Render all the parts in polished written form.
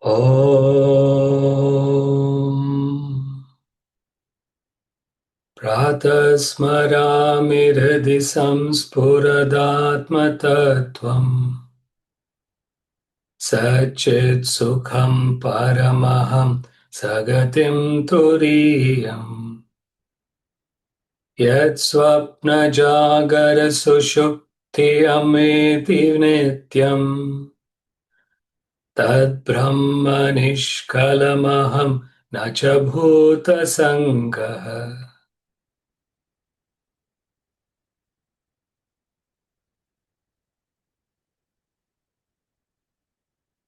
Om Pratah Smarami Hridhi Samspuradatma Tattvam Satchit Sukham Paramaham Sagatim Turiyam Yat Swapna Jagara Sushupti Ameti Nityam Tad Brahma Nishkalamaham Nacha Bhuta Sangaha.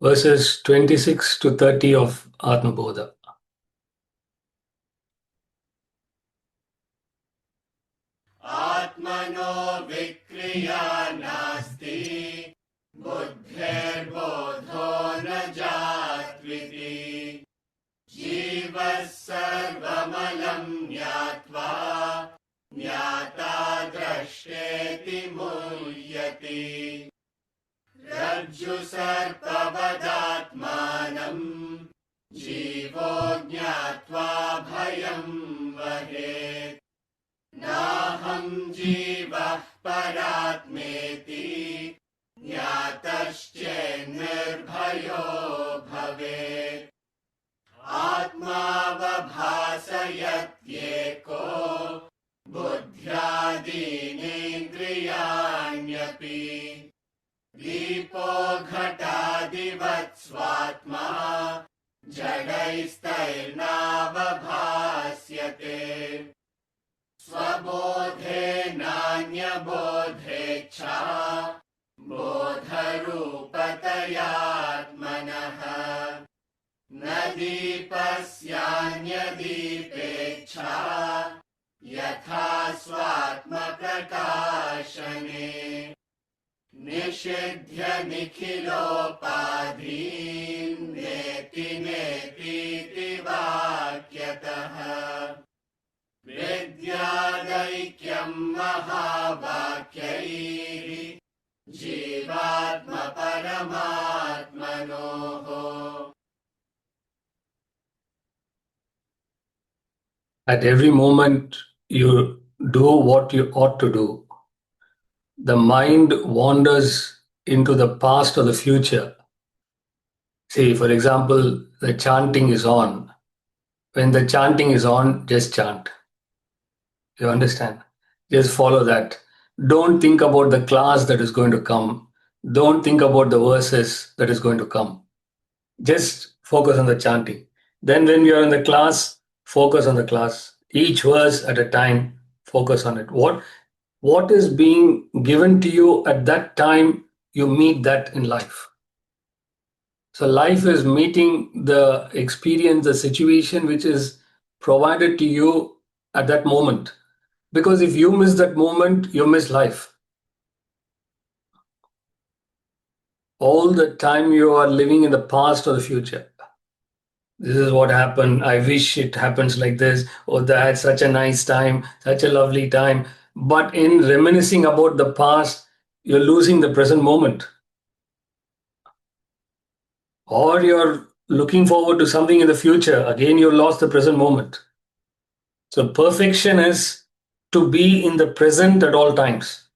Verses 26 to 30 of Atmabodha. Atmano vikriya nasti buddhirbodho na jatviti jivas sarvamalam nyatva nyata drashteti mulyati rajju sarpavadatmanam jivo jnatva bhayam vahet Naham jivah paratmeti Jnatasche nirbhayo bhavet Atmavabhasayat yeko Buddhyadinendriyanyapi Dipo ghatadivat svatma Jadaistarnavabhasyate Svabodhe nanya bodhecha bodharupatayatmanaha nadipasya dipecha yatha swatma prakashane nishidhya nikhilopadhin neti neti vakyataha Vidyadaikyam mahavakyaihi Jivatma paramatmanoho. At every moment you do what you ought to do. The mind wanders into the past or the future. See, for example, the chanting is on. When the chanting is on, just chant. You understand? Just follow that. Don't think about the class that is going to come. Don't think about the verses that is going to come. Just focus on the chanting. Then when you are in the class, focus on the class. Each verse at a time, focus on it. What is being given to you at that time, you meet that in life. So life is meeting the experience, the situation which is provided to you at that moment. Because if you miss that moment, you miss life. All the time you are living in the past or the future. This is what happened. I wish it happens like this. Or I had such a nice time, such a lovely time. But in reminiscing about the past, you're losing the present moment. Or you're looking forward to something in the future. Again, you lost the present moment. So perfection is to be in the present at all times.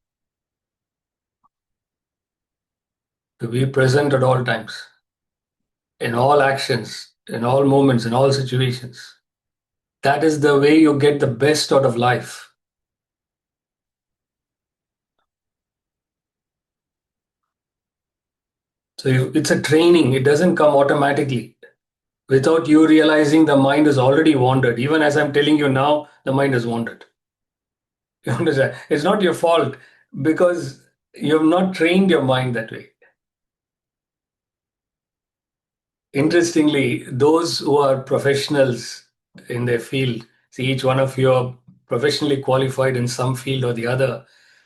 To be present at all times. In all actions, in all moments, in all situations. That is the way you get the best out of life. So it's a training. It doesn't come automatically. Without you realizing, the mind has already wandered. Even as I'm telling you now, the mind has wandered. You understand? It's not your fault because you have not trained your mind that way. Interestingly, those who are professionals in their field, see, each one of you are professionally qualified in some field or the other.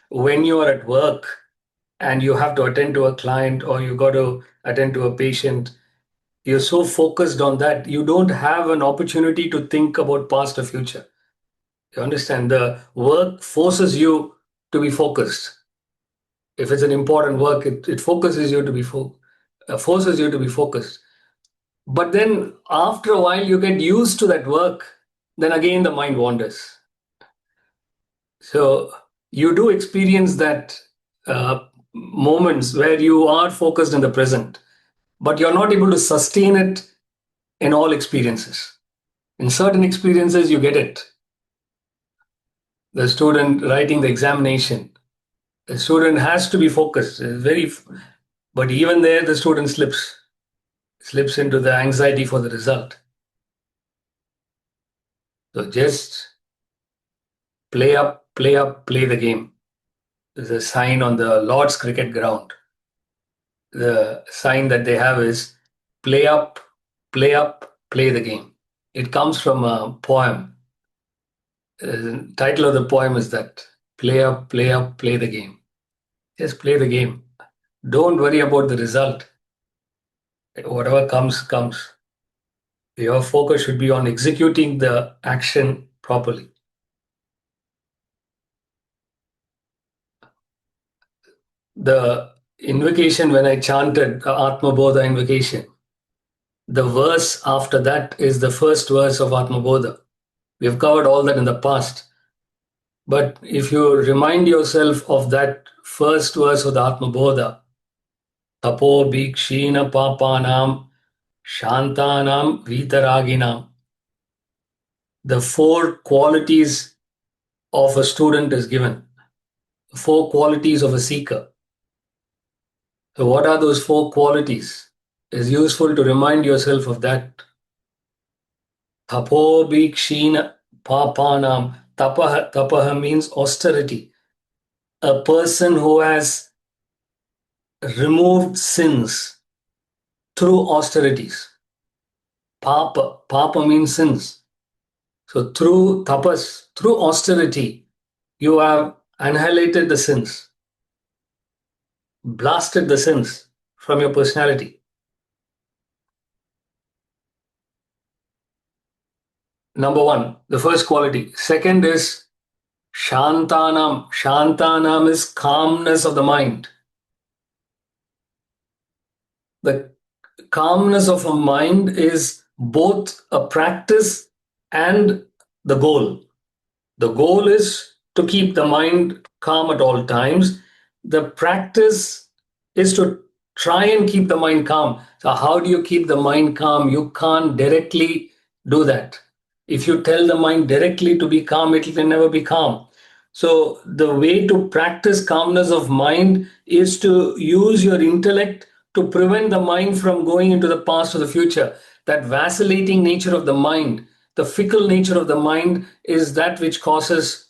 When you are at work and you have to attend to a client or you got to attend to a patient, you're so focused on that, you don't have an opportunity to think about past or future. You understand? The work forces you to be focused. If it's an important work, it focuses you to be forces you to be focused. But then after a while, you get used to that work. Then again, the mind wanders. So you do experience that moments where you are focused in the present, but you're not able to sustain it in all experiences. In certain experiences, you get it. The student writing the examination, the student has to be focused. But even there, the student slips into the anxiety for the result. So just play the game. There's a sign on the Lord's cricket ground. The sign that they have is play up, play the game. It comes from a poem. The title of the poem is that play up, play the game. Just play the game. Don't worry about the result. Whatever comes, comes. Your focus should be on executing the action properly. The invocation, when I chanted the Atmabodha invocation, the verse after that is the first verse of Atmabodha. We've covered all that in the past. But if you remind yourself of that first verse of the Atmabodha, tapo bhikshina papanam shantanam vitaraginam, the four qualities of a student is given, four qualities of a seeker. So, what are those four qualities? It's useful to remind yourself of that. Tapo bhikshina papanam. Tapaha means austerity. A person who has removed sins through austerities. Papa means sins. So through tapas, through austerity, you have annihilated the sins, blasted the sins from your personality. Number one, the first quality. Second is shantanam. Shantanam is calmness of the mind. The calmness of a mind is both a practice and the goal. The goal is to keep the mind calm at all times. The practice is to try and keep the mind calm. So, how do you keep the mind calm? You can't directly do that. If you tell the mind directly to be calm, it will never be calm. So, the way to practice calmness of mind is to use your intellect to prevent the mind from going into the past or the future. That vacillating nature of the mind, the fickle nature of the mind, is that which causes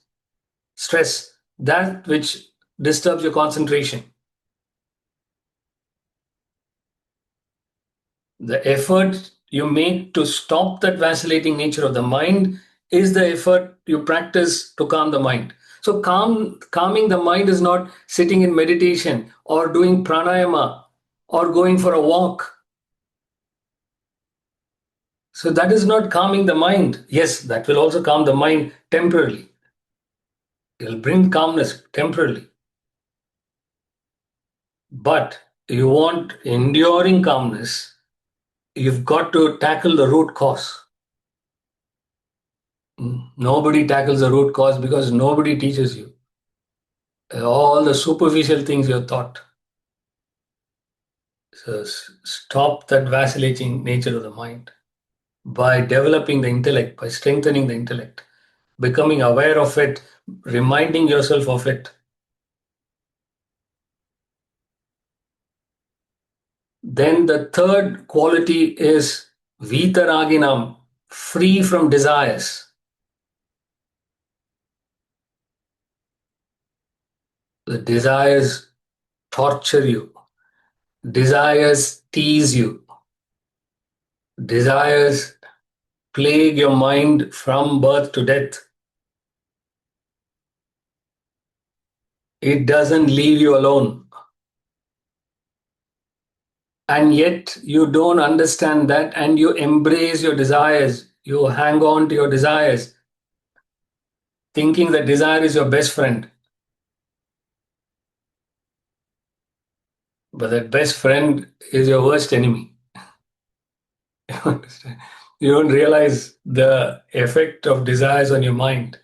stress, that which disturbs your concentration. The effort you make to stop that vacillating nature of the mind is the effort you practice to calm the mind. So calming the mind is not sitting in meditation or doing pranayama or going for a walk. So that is not calming the mind. Yes, that will also calm the mind temporarily. It will bring calmness temporarily. But you want enduring calmness, you've got to tackle the root cause. Nobody tackles the root cause because nobody teaches you. All the superficial things you're taught. So stop that vacillating nature of the mind by developing the intellect, by strengthening the intellect, becoming aware of it, reminding yourself of it. Then the third quality is vitaraginam, free from desires. The desires torture you. Desires tease you. Desires plague your mind from birth to death. It doesn't leave you alone. And yet you don't understand that and you embrace your desires. You hang on to your desires, thinking that desire is your best friend. But that best friend is your worst enemy. You understand? You don't realize the effect of desires on your mind.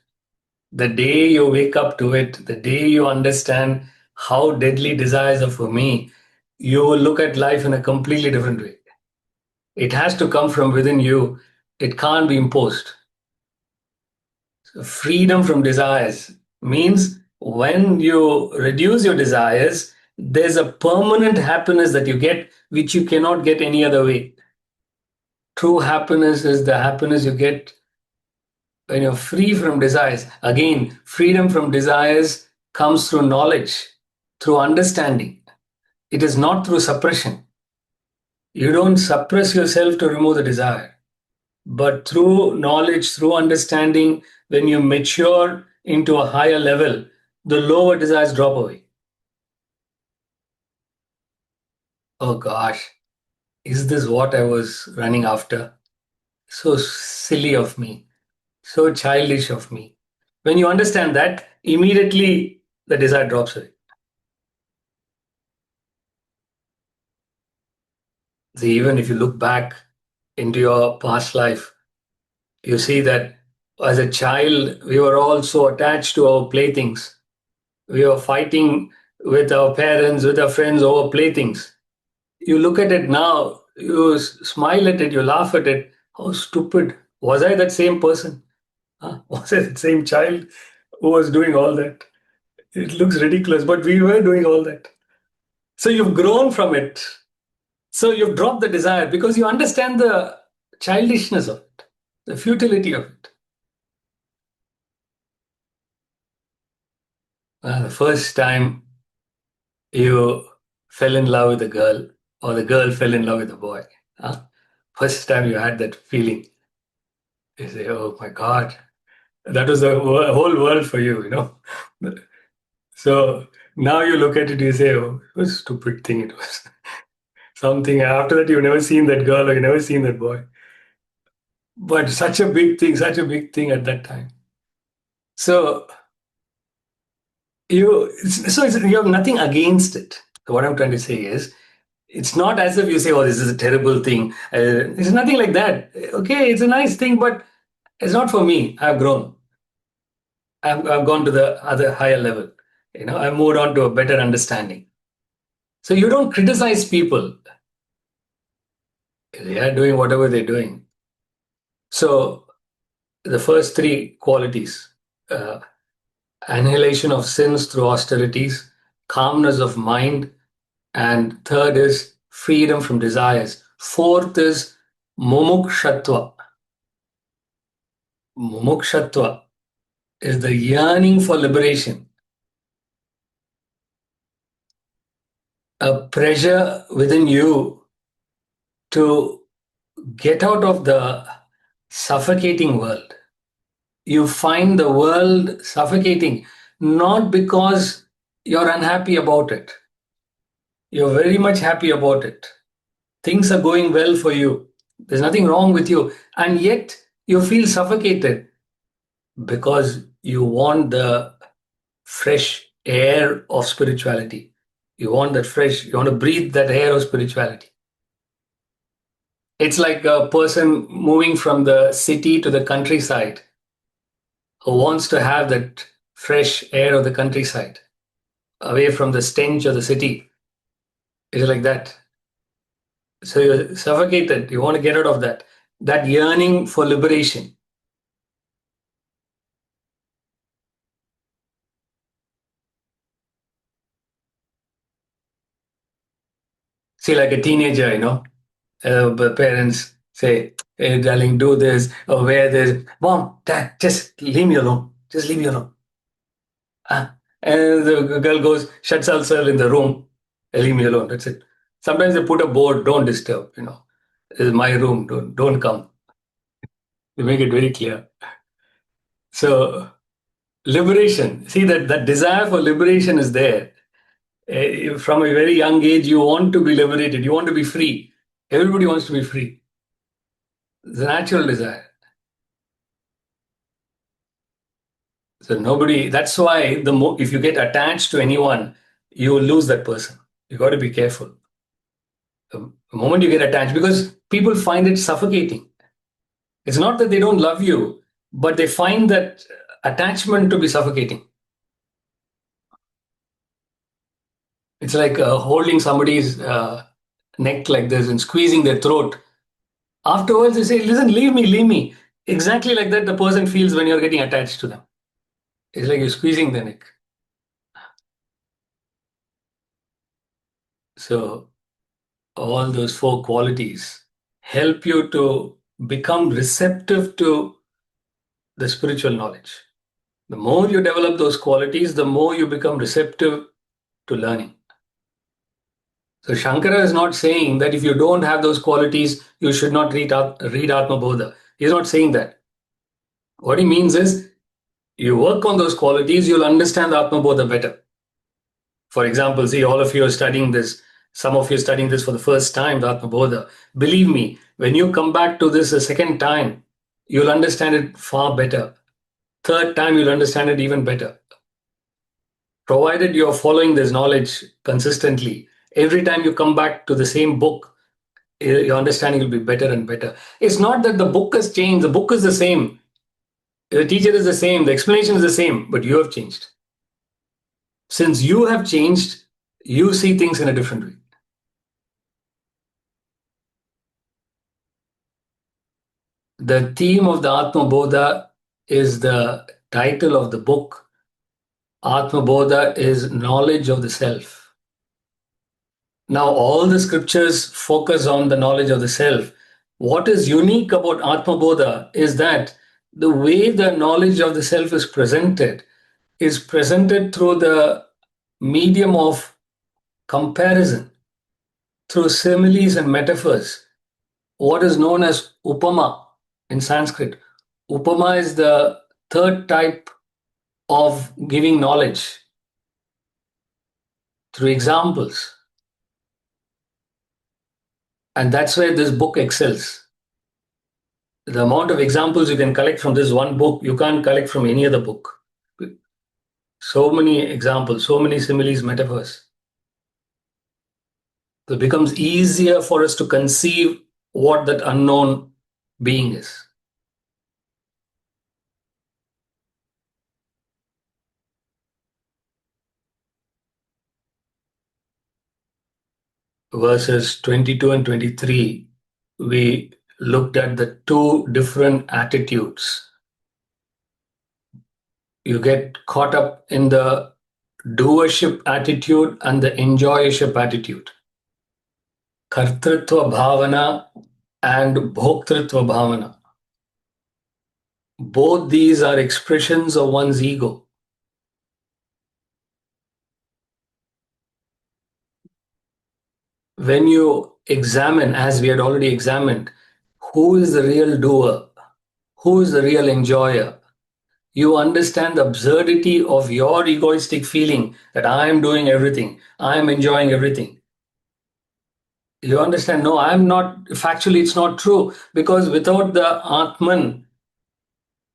The day you wake up to it, the day you understand how deadly desires are for me, you will look at life in a completely different way. It has to come from within you. It can't be imposed. So freedom from desires means when you reduce your desires, there's a permanent happiness that you get, which you cannot get any other way. True happiness is the happiness you get when you're free from desires. Again, freedom from desires comes through knowledge, through understanding. It is not through suppression. You don't suppress yourself to remove the desire. But through knowledge, through understanding, when you mature into a higher level, the lower desires drop away. Oh gosh, is this what I was running after? So silly of me, so childish of me. When you understand that, immediately the desire drops away. See, even if you look back into your past life, you see that as a child, we were all so attached to our playthings. We were fighting with our parents, with our friends over playthings. You look at it now, you smile at it, you laugh at it. How stupid. Was I that same person? Huh? Was I the same child who was doing all that? It looks ridiculous, but we were doing all that. So you've grown from it. So you've dropped the desire because you understand the childishness of it, the futility of it. The first time you fell in love with a girl, or the girl fell in love with a boy, huh? First time you had that feeling, you say, "Oh my God, that was the whole world for you," you know. So now you look at it, you say, "Oh, what a stupid thing it was." Something after that, you've never seen that girl or you've never seen that boy. But such a big thing at that time. So you have nothing against it. What I'm trying to say is, it's not as if you say, "Oh, this is a terrible thing." It's nothing like that. Okay, it's a nice thing, but it's not for me. I've grown. I've gone to the other higher level. You know, I've moved on to a better understanding. So you don't criticize people. They are doing whatever they're doing. So the first three qualities: uh, annihilation of sins through austerities, calmness of mind, and third is freedom from desires. Fourth is mumukshatva. Mumukshatva is the yearning for liberation, a pressure within you to get out of the suffocating world. You find the world suffocating not because you're unhappy about it. You're very much happy about it. Things are going well for you. There's nothing wrong with you. And yet you feel suffocated because you want the fresh air of spirituality. You want that fresh, you want to breathe that air of spirituality. It's like a person moving from the city to the countryside who wants to have that fresh air of the countryside, away from the stench of the city. It's like that. So you're suffocated. You want to get out of that. That yearning for liberation. See, like a teenager, the parents say, "Hey, darling, do this or wear this." Mom, dad, just leave me alone. Just leave me alone. Ah. And the girl goes, shuts herself in the room. Leave me alone. That's it. Sometimes they put a board, don't disturb, This is my room. Don't come. They make it very clear. So liberation. See that desire for liberation is there. From a very young age, you want to be liberated. You want to be free. Everybody wants to be free. It's a natural desire. So nobody. That's why if you get attached to anyone, you will lose that person. You got to be careful. The moment you get attached, because people find it suffocating. It's not that they don't love you, but they find that attachment to be suffocating. It's like holding somebody's neck like this and squeezing their throat. Afterwards, they say, listen, leave me, leave me. Exactly like that, the person feels when you're getting attached to them. It's like you're squeezing the neck. So, all those four qualities help you to become receptive to the spiritual knowledge. The more you develop those qualities, the more you become receptive to learning. So Shankara is not saying that if you don't have those qualities, you should not read Atmabodha. He's not saying that. What he means is, you work on those qualities, you'll understand Atmabodha better. For example, see, all of you are studying this. Some of you are studying this for the first time, the Atmabodha. Believe me, when you come back to this a second time, you'll understand it far better. Third time, you'll understand it even better. Provided you're following this knowledge consistently, every time you come back to the same book, your understanding will be better and better. It's not that the book has changed, the book is the same, the teacher is the same, the explanation is the same, but you have changed. Since you have changed, you see things in a different way. The theme of the Atmabodha is the title of the book. Atmabodha is knowledge of the self. Now, all the scriptures focus on the knowledge of the self. What is unique about Atmabodha is that the way the knowledge of the self is presented through the medium of comparison, through similes and metaphors, what is known as upama in Sanskrit. Upama is the third type of giving knowledge through examples. And that's where this book excels. The amount of examples you can collect from this one book, you can't collect from any other book. So many examples, so many similes, metaphors. So it becomes easier for us to conceive what that unknown being is. Verses 22 and 23, we looked at the two different attitudes. You get caught up in the doership attitude and the enjoyership attitude. Kartritva bhavana and bhoktritva bhavana. Both these are expressions of one's ego. When you examine, as we had already examined, who is the real doer, who is the real enjoyer, you understand the absurdity of your egoistic feeling that I am doing everything, I am enjoying everything. You understand, no, I'm not, factually, it's not true, because without the Atman,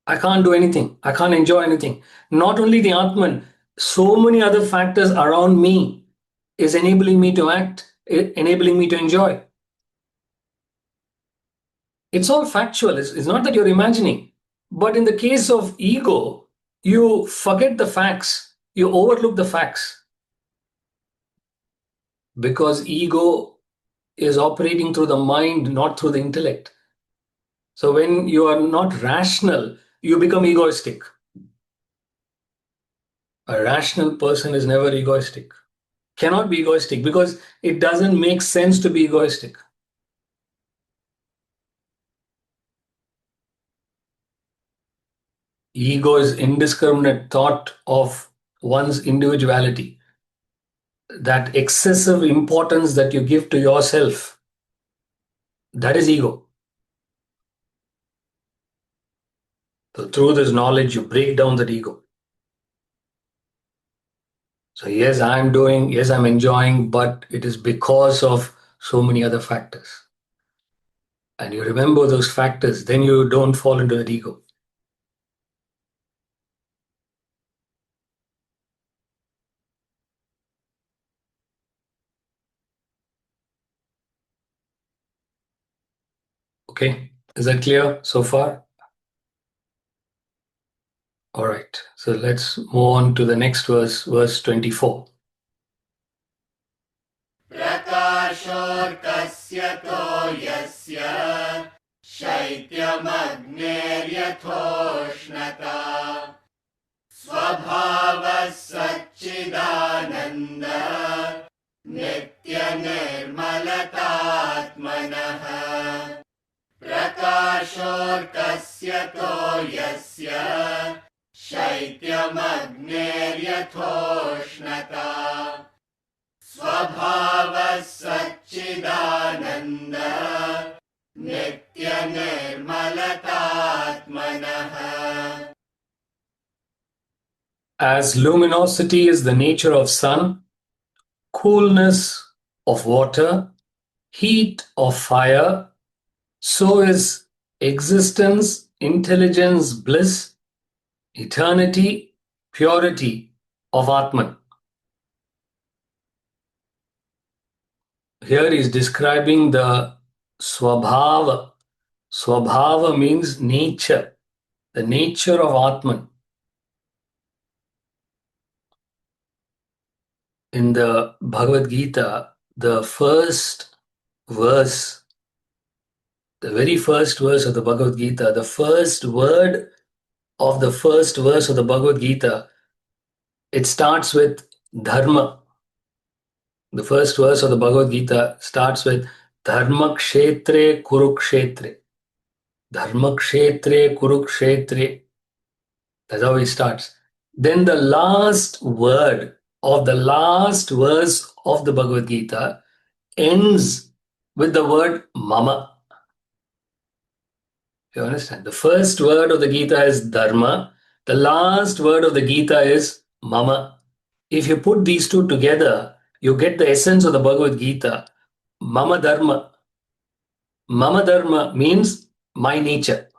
I can't do anything, I can't enjoy anything. Not only the Atman, so many other factors around me is enabling me to act, enabling me to enjoy. It's all factual. It's not that you're imagining. But in the case of ego, you forget the facts, you overlook the facts. Because ego is operating through the mind, not through the intellect. So when you are not rational, you become egoistic. A rational person is never egoistic, cannot be egoistic because it doesn't make sense to be egoistic. Ego is indiscriminate thought of one's individuality, that excessive importance that you give to yourself. That is ego. So through this knowledge, you break down that ego. So yes, I'm doing, yes, I'm enjoying, but it is because of so many other factors. And you remember those factors, then you don't fall into that ego. Okay, is that clear so far? All right, so let's move on to the next verse, verse 24. प्रकाशोऽर्कस्य तो यस्य शैत्यमग्नेर्यथोष्णता स्वभावः सच्चिदानन्द नित्यनिर्मलतात्मनः प्रकाशोऽर्कस्य तो यस्य शैत्यमग्नेर्यथोष्णता स्वभावः सच्चिदानन्द नित्यनिर्मलतात्मनः. As luminosity is the nature of sun, coolness of water, heat of fire, so is existence, intelligence, bliss, eternity, purity of Atman. Here he is describing the swabhava. Swabhava means nature, the nature of Atman. In the Bhagavad Gita, the very first verse of the Bhagavad Gita, the first word of the first verse of the Bhagavad Gita, it starts with dharma. The first verse of the Bhagavad Gita starts with dharma kshetre kurukshetre. Dharma kshetre kurukshetre. That's how it starts. Then the last word of the last verse of the Bhagavad Gita ends with the word mama. You understand? The first word of the Gita is dharma. The last word of the Gita is mama. If you put these two together, you get the essence of the Bhagavad Gita. Mama dharma. Mama dharma means my nature.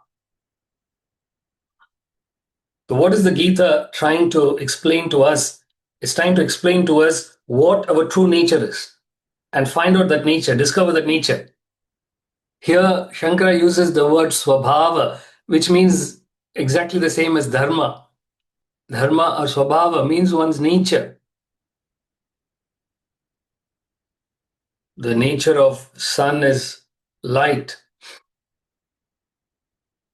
So what is the Gita trying to explain to us? It's trying to explain to us what our true nature is and find out that nature, discover that nature. Here, Shankara uses the word swabhava, which means exactly the same as dharma. Dharma or swabhava means one's nature. The nature of sun is light.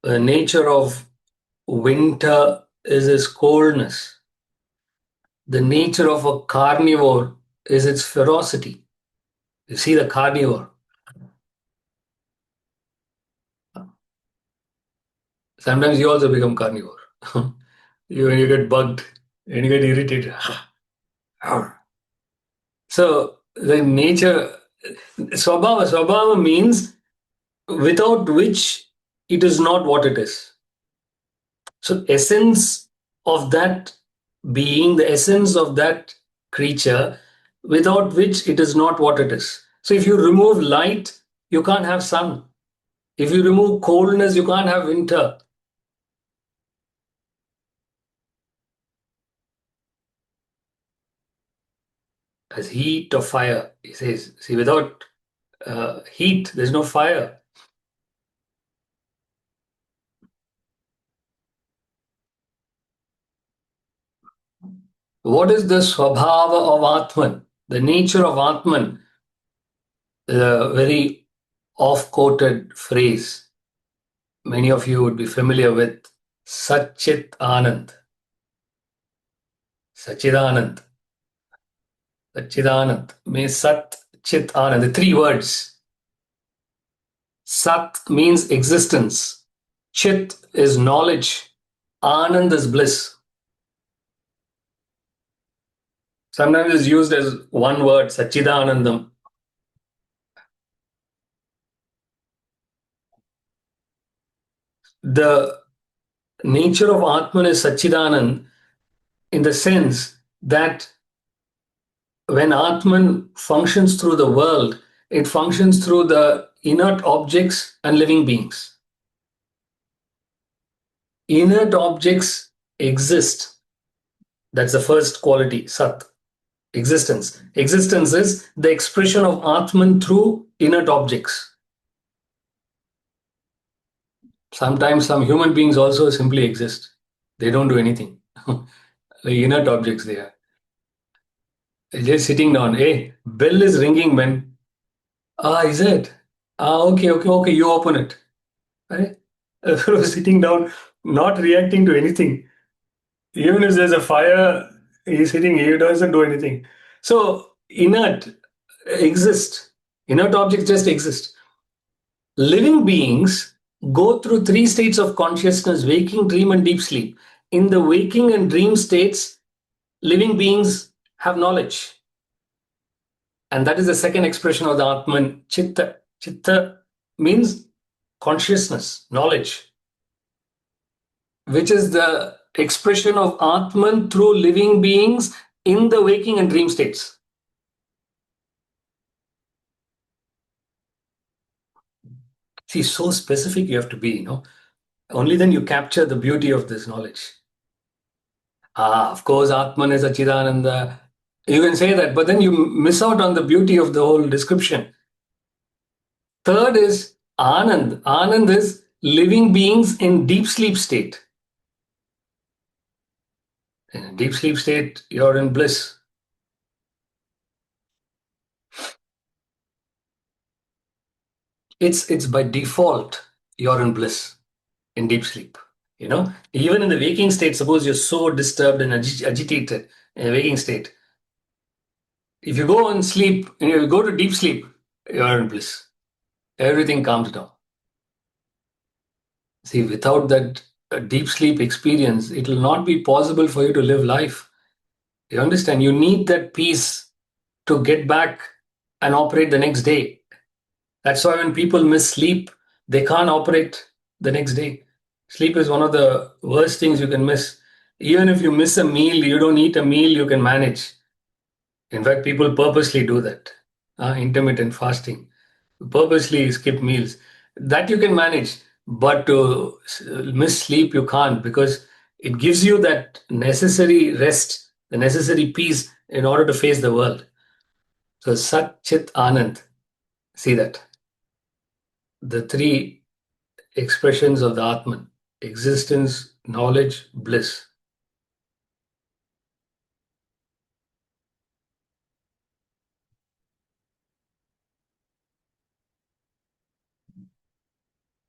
The nature of winter is its coldness. The nature of a carnivore is its ferocity. You see the carnivore. Sometimes you also become carnivore. When you get bugged and you get irritated. So the nature, swabhava means without which it is not what it is. So essence of that being, the essence of that creature, without which it is not what it is. So if you remove light, you can't have sun. If you remove coldness, you can't have winter. As heat of fire, he says, see, without heat, there's no fire. What is the swabhava of Atman? The nature of Atman, a very oft-quoted phrase. Many of you would be familiar with Satchit Anand. Sachidanand. Sachidanand means Sat, Chit, Anand. The three words. Sat means existence. Chit is knowledge. Anand is bliss. Sometimes it's used as one word, Sachidanandam. The nature of Atman is Sachidanand in the sense that when Atman functions through the world, it functions through the inert objects and living beings. Inert objects exist. That's the first quality, Sat, existence. Existence is the expression of Atman through inert objects. Sometimes some human beings also simply exist. They don't do anything. Like inert objects they are. They're just sitting down. Hey, bell is ringing, man. Ah, is it? Ah, okay. You open it. Right? Sitting down, not reacting to anything. Even if there's a fire, he's sitting, he doesn't do anything. So inert exist. Inert objects just exist. Living beings go through three states of consciousness: waking, dream, and deep sleep. In the waking and dream states, living beings have knowledge. And that is the second expression of the Atman, Chitta. Chitta means consciousness, knowledge, which is the expression of Atman through living beings in the waking and dream states. See, so specific you have to be, Only then you capture the beauty of this knowledge. Of course, Atman is Achidananda. You can say that, but then you miss out on the beauty of the whole description. Third is Anand. Anand is living beings in deep sleep state. In a deep sleep state, you're in bliss. It's by default, you're in bliss, in deep sleep. Even in the waking state, suppose you're so disturbed and agitated in a waking state. If you go and sleep, and you go to deep sleep, you're in bliss. Everything calms down. See, without that deep sleep experience, it will not be possible for you to live life. You understand? You need that peace to get back and operate the next day. That's why when people miss sleep, they can't operate the next day. Sleep is one of the worst things you can miss. Even if you miss a meal, you don't eat a meal, you can manage. In fact, people purposely do that. Intermittent fasting, purposely skip meals. That you can manage, but to miss sleep, you can't, because it gives you that necessary rest, the necessary peace in order to face the world. So, Sat Chit Anand, see that. The three expressions of the Atman: existence, knowledge, bliss.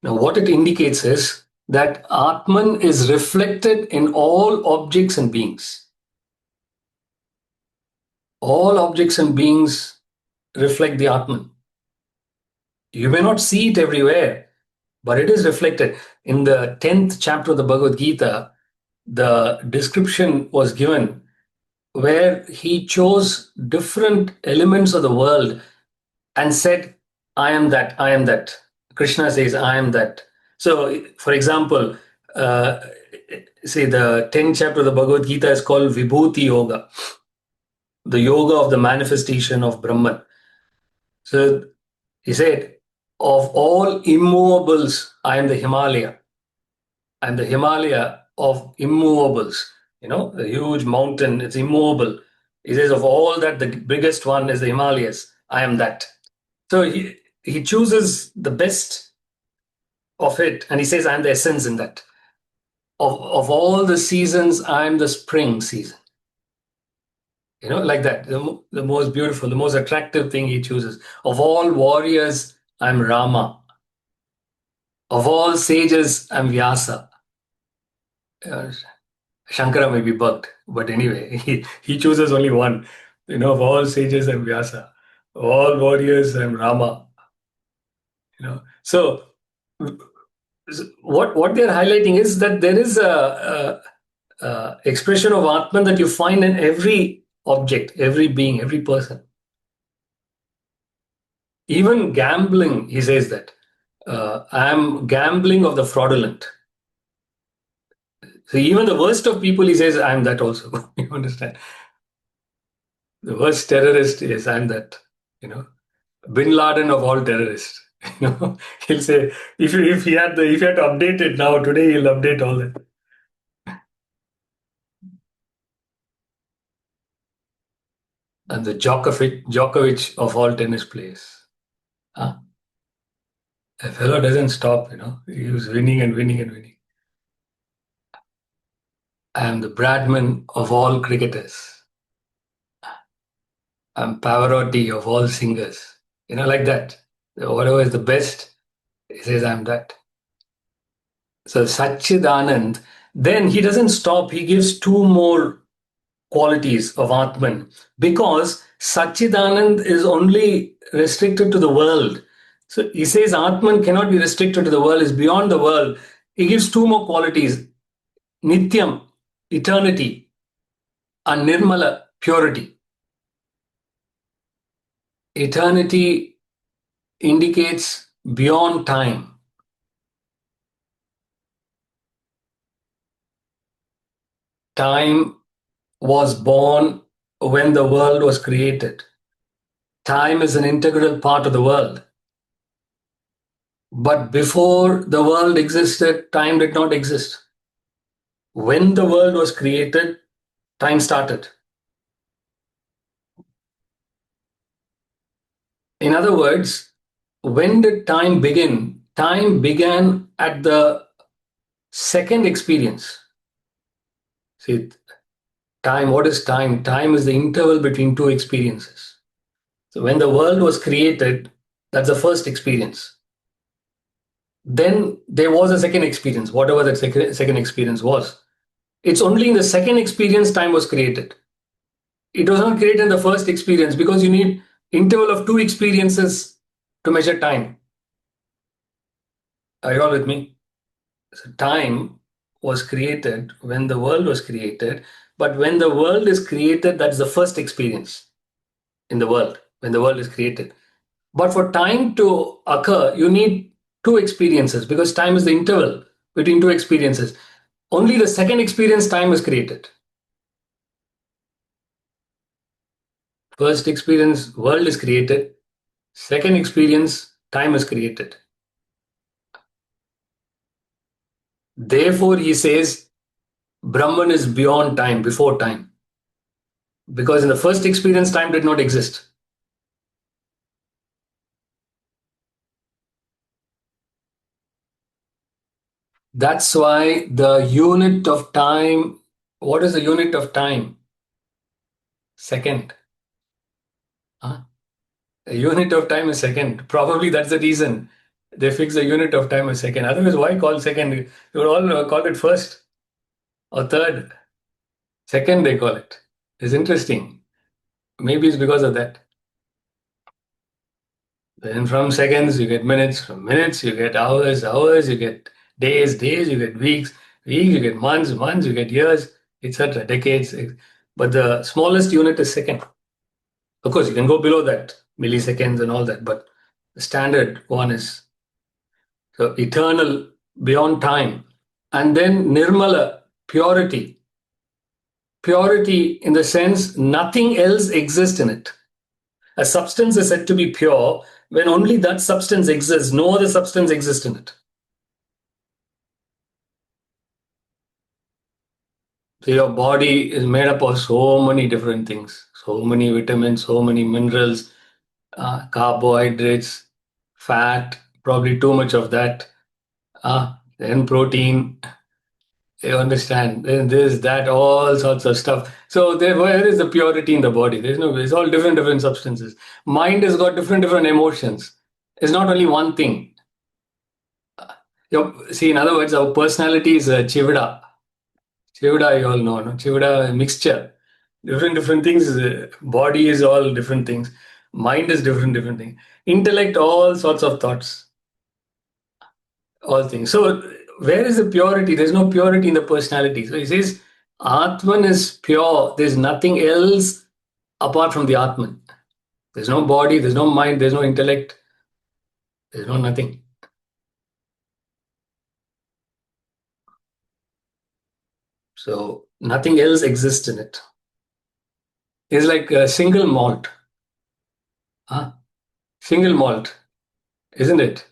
Now, what it indicates is that Atman is reflected in all objects and beings. All objects and beings reflect the Atman. You may not see it everywhere, but it is reflected. In the 10th chapter of the Bhagavad Gita, the description was given where he chose different elements of the world and said, I am that, I am that. Krishna says, I am that. So, for example, say the 10th chapter of the Bhagavad Gita is called Vibhuti Yoga, the yoga of the manifestation of Brahman. So he said, of all immovables, I am the Himalaya. I am the Himalaya of immovables. The huge mountain, it's immovable. He says, of all that, the biggest one is the Himalayas. I am that. So he chooses the best of it, and he says, I'm the essence in that. Of all the seasons, I'm the spring season. Like that. The most beautiful, the most attractive thing he chooses. Of all warriors, I'm Rama. Of all sages, I'm Vyasa. Uh, Shankara may be bugged, but anyway, he chooses only one. Of all sages, I'm Vyasa. Of all warriors, I'm Rama. So what they're highlighting is that there is a expression of Atman that you find in every object, every being, every person. Even gambling, he says that. I am gambling of the fraudulent. So even the worst of people, he says, I am that also. You understand? The worst terrorist is, I am that. Bin Laden of all terrorists. He'll say, if he had to update it now today, he'll update all that. And the Djokovic of all tennis players. Huh? A fellow doesn't stop, He was winning and winning and winning. I am the Bradman of all cricketers. I'm Pavarotti of all singers. Like that. Whatever is the best, he says, I'm that. So Satchidanand, then he doesn't stop. He gives two more qualities of Atman because Satchidanand is only restricted to the world. So he says Atman cannot be restricted to the world, is beyond the world. He gives two more qualities: Nityam, eternity, and Nirmala, purity. Eternity indicates beyond time. Time was born when the world was created. Time is an integral part of the world. But before the world existed, time did not exist. When the world was created, time started. In other words, when did time begin? Time began at the second experience. See, time, what is time? Time is the interval between two experiences. So when the world was created, that's the first experience. Then there was a second experience, whatever that second experience was. It's only in the second experience time was created. It was not created in the first experience because you need interval of two experiences to measure time. Are you all with me? So time was created when the world was created, but when the world is created, that's the first experience in the world, when the world is created. But for time to occur, you need two experiences because time is the interval between two experiences. Only the second experience time is created. First experience, world is created. Second experience, time is created. Therefore, he says, Brahman is beyond time, before time. Because in the first experience, time did not exist. That's why the unit of time, what is the unit of time? Second. Huh? A unit of time is second. Probably that's the reason they fix the unit of time as second. Otherwise, why call second? You would all call it first or third. Second, they call it. It's interesting. Maybe it's because of that. Then from seconds, you get minutes. From minutes, you get hours. Hours, you get days. Days, you get weeks. Weeks, you get months. Months, you get years, etc. Decades. But the smallest unit is second. Of course, you can go below that, milliseconds and all that. But the standard one is so eternal, beyond time. And then nirmala, purity. Purity in the sense nothing else exists in it. A substance is said to be pure when only that substance exists. No other substance exists in it. So your body is made up of so many different things, so many vitamins, so many minerals, carbohydrates, fat, probably too much of that, then protein. You understand? Then this, that, all sorts of stuff. So where is the purity in the body? There's no. It's all different substances. Mind has got different emotions. It's not only one thing. See, in other words, our personality is a chivada. Chivada, you all know, no? Chivada mixture. Different things. Body is all different things. Mind is different things. Intellect, all sorts of thoughts, all things. So where is the purity? There's no purity in the personality. So he says, Atman is pure. There's nothing else apart from the Atman. There's no body, there's no mind, there's no intellect, there's no nothing. So nothing else exists in it. It's like a single malt. Huh? Single malt, isn't it?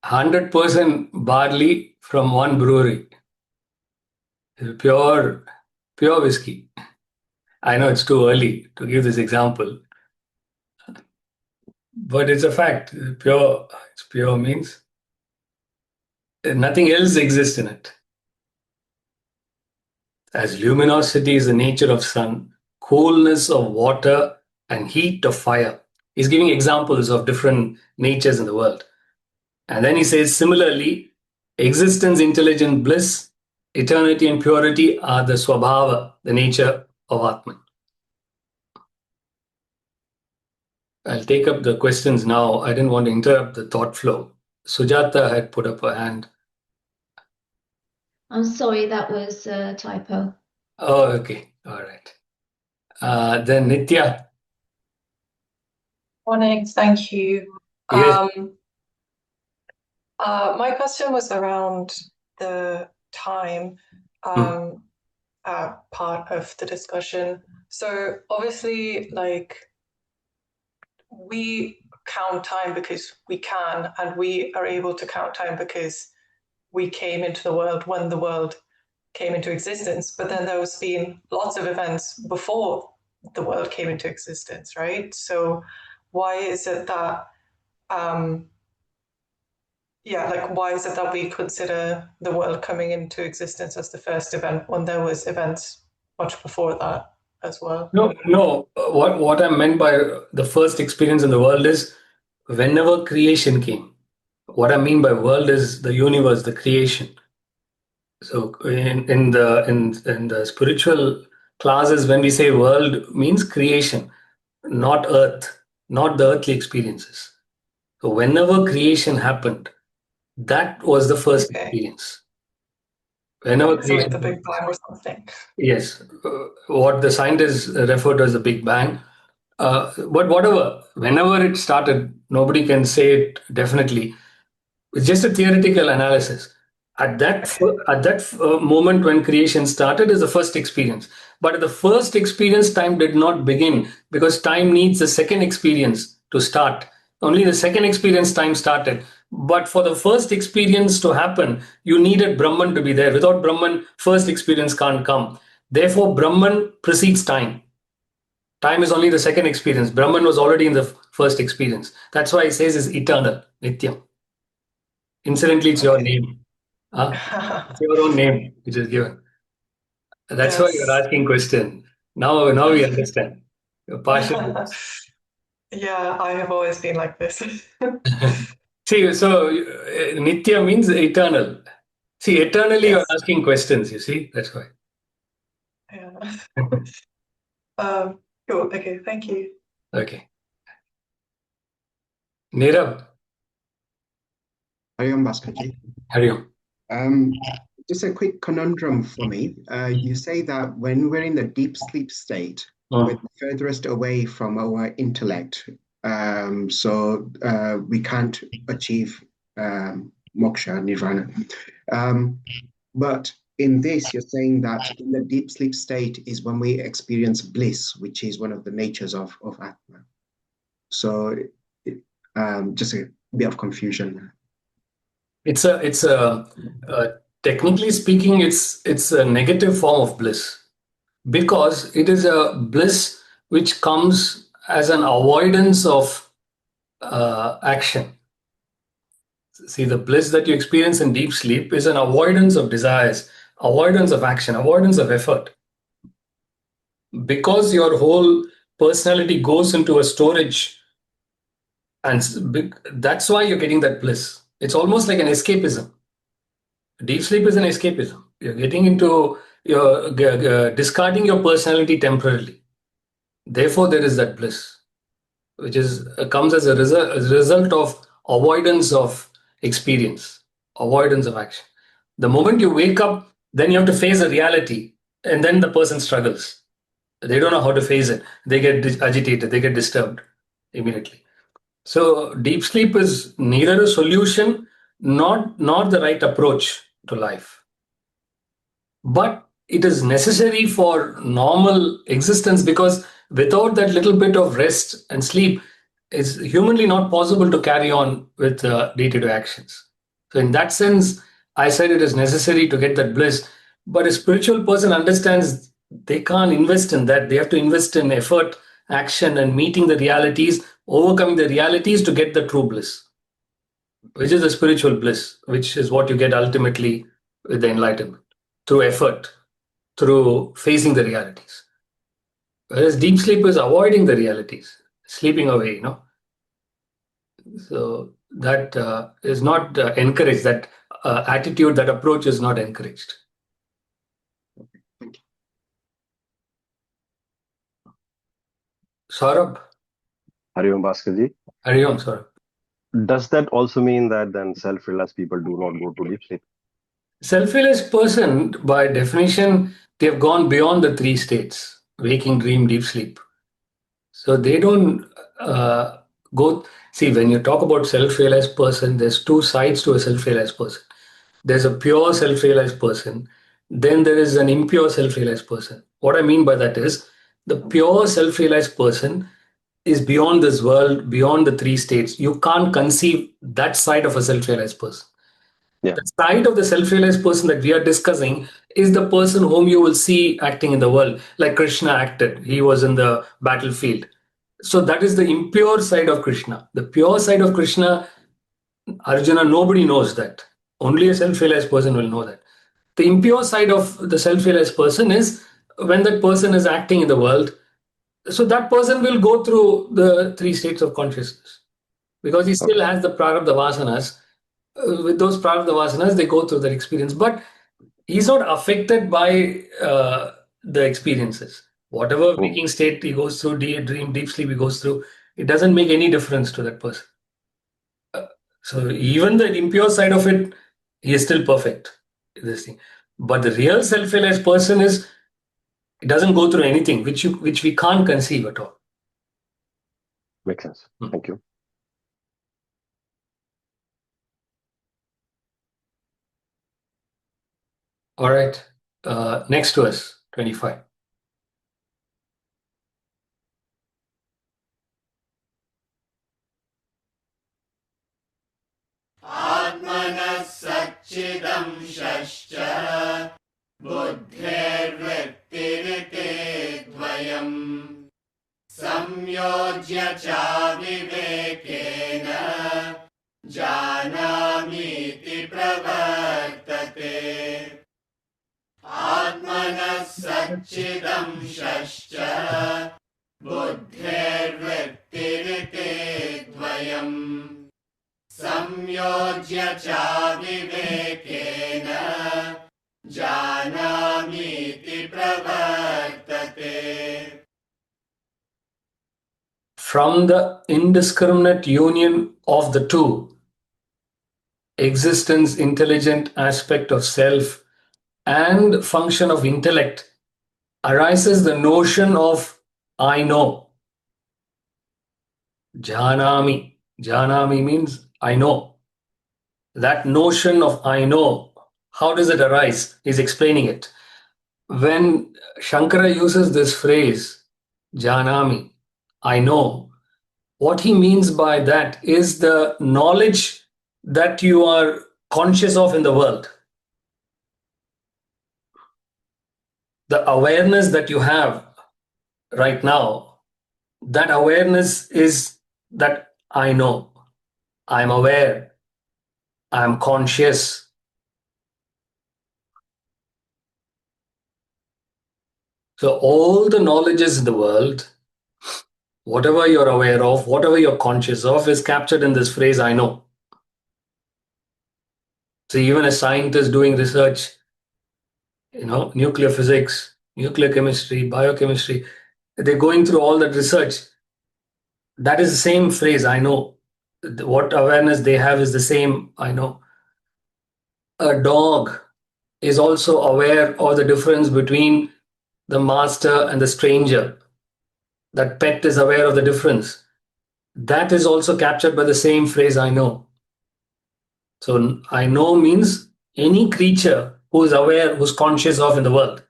100% barley from one brewery. It's pure whiskey. I know it's too early to give this example, but it's a fact. It's pure means Nothing else exists in it. As luminosity is the nature of sun, coolness of water, and heat of fire. He's giving examples of different natures in the world. And then he says, similarly, existence, intelligence, bliss, eternity, and purity are the swabhava, the nature of Atman. I'll take up the questions now. I didn't want to interrupt the thought flow. Sujata had put up her hand. I'm sorry, that was a typo. Oh, okay. All right. Then Nitya. Morning, thank you. Yes. My question was around the time part of the discussion. So obviously, like, we count time because we can, and we are able to count time because we came into the world when the world came into existence. But then there's been lots of events before the world came into existence, right? So why is it that why is it that we consider the world coming into existence as the first event when there was events much before that as well? No. What I meant by the first experience in the world is whenever creation came. What I mean by world is the universe, the creation. So in the spiritual classes, when we say world, means creation, not earth, not the earthly experiences. So whenever creation happened, that was the first experience. Whenever So like creation the Big Bang or something. Yes, what the scientists refer to as the Big Bang. But whatever, whenever it started, nobody can say it definitely. It's just a theoretical analysis. At that moment when creation started is the first experience. But at the first experience, time did not begin because time needs the second experience to start. Only the second experience time started. But for the first experience to happen, you needed Brahman to be there. Without Brahman, first experience can't come. Therefore, Brahman precedes time. Time is only the second experience. Brahman was already in the first experience. That's why he says it's eternal, Nityam. Incidentally, it's your name. It's your own name which is given. That's why you're Yes. asking question. Now we understand. You're partial. Yeah, I have always been like this. See, so Nitya means eternal. See, eternally you're Yes. asking questions, you see? That's why. Yeah. Cool. Okay, thank you. Okay. Nirav, Hari Om, Bhaskarji. Hari Om. Just a quick conundrum for me. You say that when we're in the deep sleep state, we're the furthest away from our intellect, so we can't achieve moksha, nirvana. But in this, you're saying that in the deep sleep state is when we experience bliss, which is one of the natures of Atma. So just a bit of confusion. It's a technically speaking, it's a negative form of bliss because it is a bliss which comes as an avoidance of action. See, the bliss that you experience in deep sleep is an avoidance of desires, avoidance of action, avoidance of effort. Because your whole personality goes into a storage, and that's why you're getting that bliss. It's almost like an escapism. Deep sleep is an escapism. You're getting into you're discarding your personality temporarily. Therefore, there is that bliss, which is comes as a result of avoidance of experience, avoidance of action. The moment you wake up, then you have to face a reality, and then the person struggles. They don't know how to face it. They get agitated. They get disturbed immediately. So deep sleep is neither a solution nor the right approach to life. But it is necessary for normal existence because without that little bit of rest and sleep, it's humanly not possible to carry on with day-to-day actions. So in that sense, I said it is necessary to get that bliss. But a spiritual person understands they can't invest in that. They have to invest in effort, action, and meeting the realities, overcoming the realities to get the true bliss. which is the spiritual bliss, which is what you get ultimately with the enlightenment, through effort, through facing the realities. Whereas deep sleep is avoiding the realities, sleeping away, So that is not encouraged. That attitude, that approach is not encouraged. Thank you. Saurabh? Hari Om, Bhaskarji. Hari Om, Saurabh. Does that also mean that then self-realized people do not go to deep sleep? Self-realized person, by definition, they have gone beyond the three states: waking, dream, deep sleep. So they don't go. See, when you talk about self-realized person, there's two sides to a self-realized person. There's a pure self-realized person. Then there is an impure self-realized person. What I mean by that is the pure self-realized person is beyond this world, beyond the three states. You can't conceive that side of a self-realized person. Yeah. The side of the self-realized person that we are discussing is the person whom you will see acting in the world, like Krishna acted. He was in the battlefield. So that is the impure side of Krishna. The pure side of Krishna, Arjuna, nobody knows that. Only a self-realized person will know that. The impure side of the self-realized person is when that person is acting in the world. So that person will go through the three states of consciousness because he still has the prarabdha vasanas. With those prarabdha vasanas, they go through that experience. But he's not affected by the experiences. Whatever waking state he goes through, dream, deep sleep he goes through, it doesn't make any difference to that person. So even the impure side of it, he is still perfect. This thing. But the real self-realized person is, it doesn't go through anything which we can't conceive at all. Makes sense. Thank you. All right. Next to us, 25. आत्मनः सच्चिदंशश्च बुद्धेर्वृत्तिरिते द्वयम् संयोज्य च विवेकेन जानामीति प्रवर्तते आत्मनः सच्चिदंशश्च बुद्धेर्वृत्तिरिते द्वयम् संयोज्य च विवेकेन जानामीति प्रवर्तते. From the indiscriminate union of the two, existence, intelligent aspect of self, and function of intellect, arises the notion of I know. Janami. Janami means I know. That notion of I know, how does it arise? He's explaining it. When Shankara uses this phrase, Janami, I know, what he means by that is the knowledge that you are conscious of in the world. The awareness that you have right now, that awareness is that I know, I'm aware, I'm conscious. So all the knowledges in the world, whatever you're aware of, whatever you're conscious of, is captured in this phrase, I know. So even a scientist doing research, nuclear physics, nuclear chemistry, biochemistry, they're going through all that research. That is the same phrase, I know. What awareness they have is the same, I know. A dog is also aware of the difference between the master and the stranger. That pet is aware of the difference. That is also captured by the same phrase, I know. So I know means any creature who is aware, who's conscious of in the world.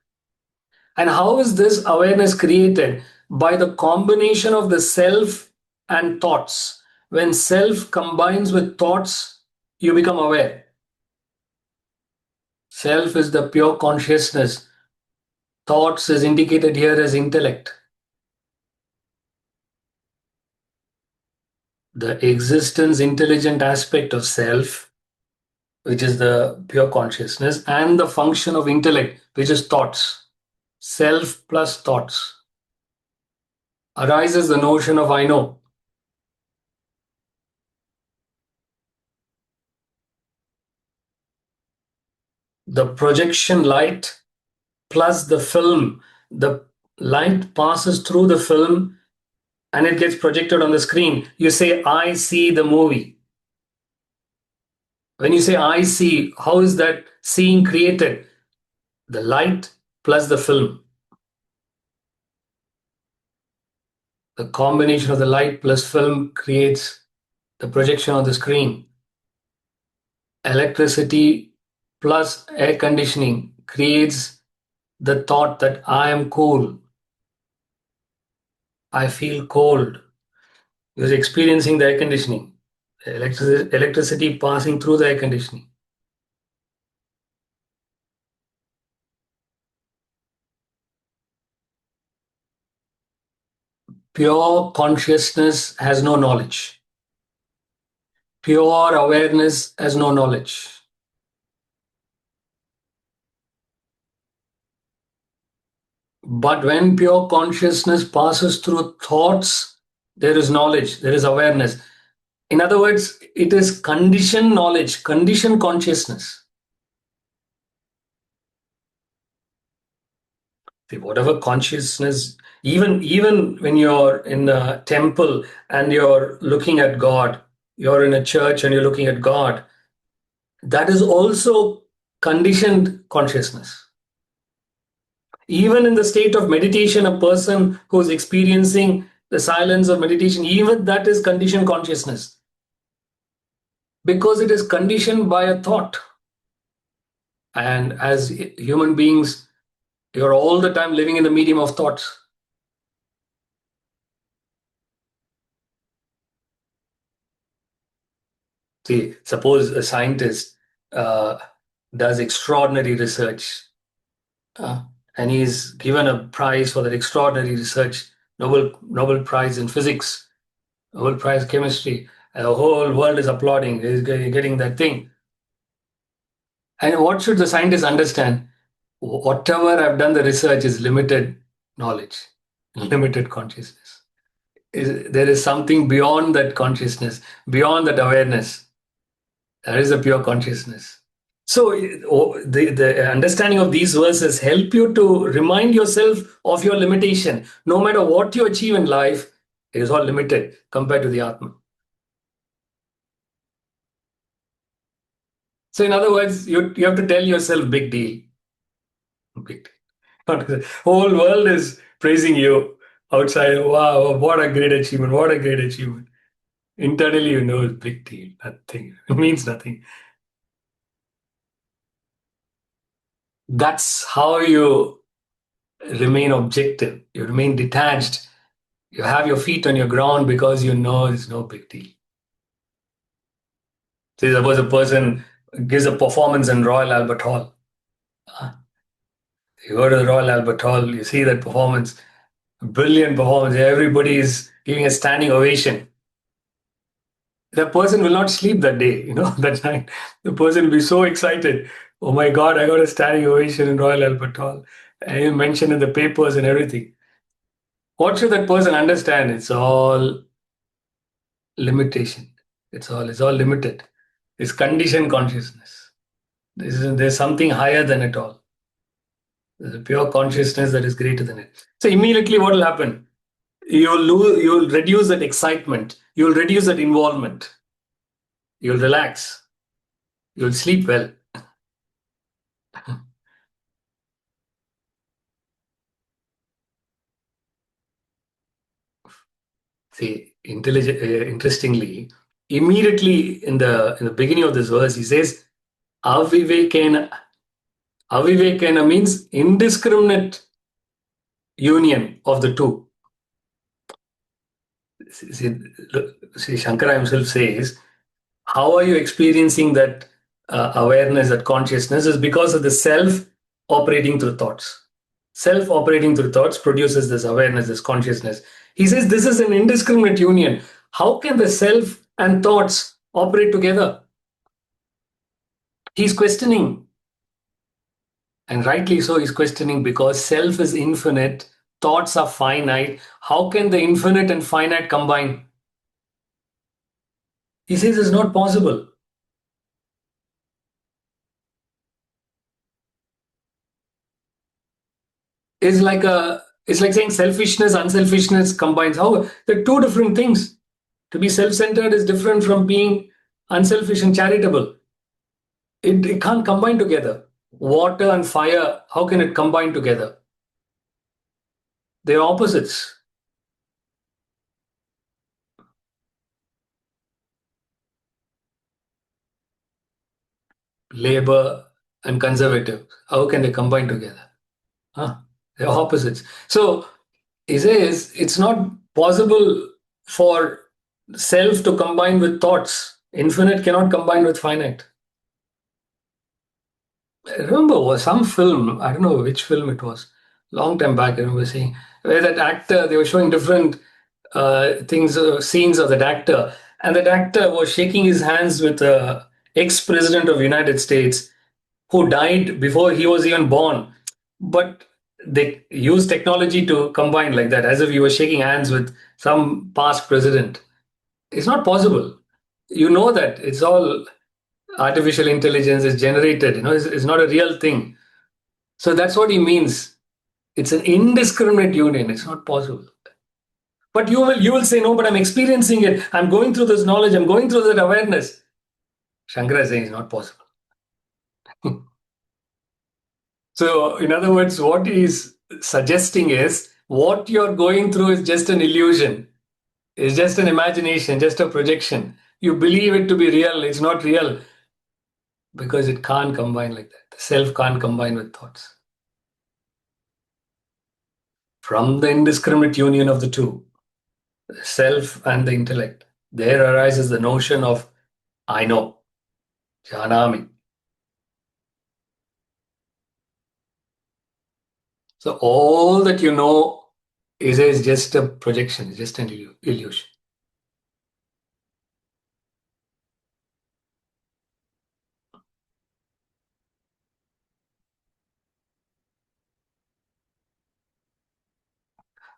And how is this awareness created? By the combination of the self and thoughts. When self combines with thoughts, you become aware. Self is the pure consciousness. Thoughts is indicated here as intellect. the existence intelligent aspect of self, which is the pure consciousness, and the function of intellect, which is thoughts. Self plus thoughts. Arises the notion of I know. The projection light plus the film. The light passes through the film and it gets projected on the screen. You say, I see the movie. When you say I see, how is that seeing created? The light plus the film. The combination of the light plus film creates the projection on the screen. Electricity plus air conditioning creates the thought that I am cool. I feel cold. You're experiencing the air conditioning. Electricity passing through the air conditioning. Pure consciousness has no knowledge. Pure awareness has no knowledge. But when pure consciousness passes through thoughts, there is knowledge, there is awareness. In other words, it is conditioned knowledge, conditioned consciousness. See, whatever consciousness, even when you're in a temple and you're looking at God, you're in a church and you're looking at God, that is also conditioned consciousness. Even in the state of meditation, a person who's experiencing the silence of meditation, even that is conditioned consciousness. Because it is conditioned by a thought. And as human beings, you're all the time living in the medium of thoughts. See, suppose a scientist does extraordinary research and he's given a prize for that extraordinary research, Nobel Prize in physics, Nobel Prize chemistry, and the whole world is applauding, he's getting that thing. And what should the scientist understand? Whatever I've done the research is limited knowledge, limited consciousness. There is something beyond that consciousness, beyond that awareness. That is a pure consciousness. So the understanding of these verses help you to remind yourself of your limitation. No matter what you achieve in life, it is all limited compared to the Atma. So in other words, you have to tell yourself, big deal. Big deal. The whole world is praising you outside. Wow, what a great achievement. What a great achievement. Internally, you know, it's big deal. Nothing. It means nothing. That's how you remain objective. You remain detached. You have your feet on your ground because you know it's no big deal. Say suppose a person gives a performance in Royal Albert Hall. You go to the Royal Albert Hall, you see that performance, brilliant performance. Everybody is giving a standing ovation. The person will not sleep that day, that night. The person will be so excited. Oh my God, I got a standing ovation in Royal Albert Hall. And you mentioned in the papers and everything. What should that person understand? It's all limitation. It's all limited. It's conditioned consciousness. There's something higher than it all. There's a pure consciousness that is greater than it. So immediately what will happen? You'll reduce that excitement. You'll reduce that involvement. You'll relax. You'll sleep well. See, interestingly, immediately in the beginning of this verse, he says, Avivekena. Avivekena means indiscriminate union of the two. See, Shankara himself says, how are you experiencing that awareness, that consciousness is because of the self operating through thoughts. Self operating through thoughts produces this awareness, this consciousness. He says this is an indiscriminate union. How can the self and thoughts operate together? He's questioning. And rightly so, he's questioning, because self is infinite, thoughts are finite. How can the infinite and finite combine? He says it's not possible. It's like saying selfishness, unselfishness combines. How? They're two different things. To be self-centered is different from being unselfish and charitable. It can't combine together. Water and fire, how can it combine together? They're opposites. Labor and conservative, how can they combine together? Huh? They're opposites. So he says it's not possible for self to combine with thoughts. Infinite cannot combine with finite. I remember was some film, I don't know which film it was, long time back, I remember seeing, where that actor, they were showing different things, scenes of that actor, and that actor was shaking his hands with the ex-president of the United States who died before he was even born. But they used technology to combine like that, as if he was shaking hands with some past president. It's not possible. You know that it's all artificial intelligence is generated, it's not a real thing. So that's what he means. It's an indiscriminate union. It's not possible. But you will say, no, but I'm experiencing it. I'm going through this knowledge. I'm going through that awareness. Shankara is saying it's not possible. So, in other words, what he's suggesting is what you're going through is just an illusion. It's just an imagination, just a projection. You believe it to be real. It's not real because it can't combine like that. The self can't combine with thoughts. From the indiscriminate union of the two, the self and the intellect, there arises the notion of I know, Janami. So all that you know is just a projection, just an illusion.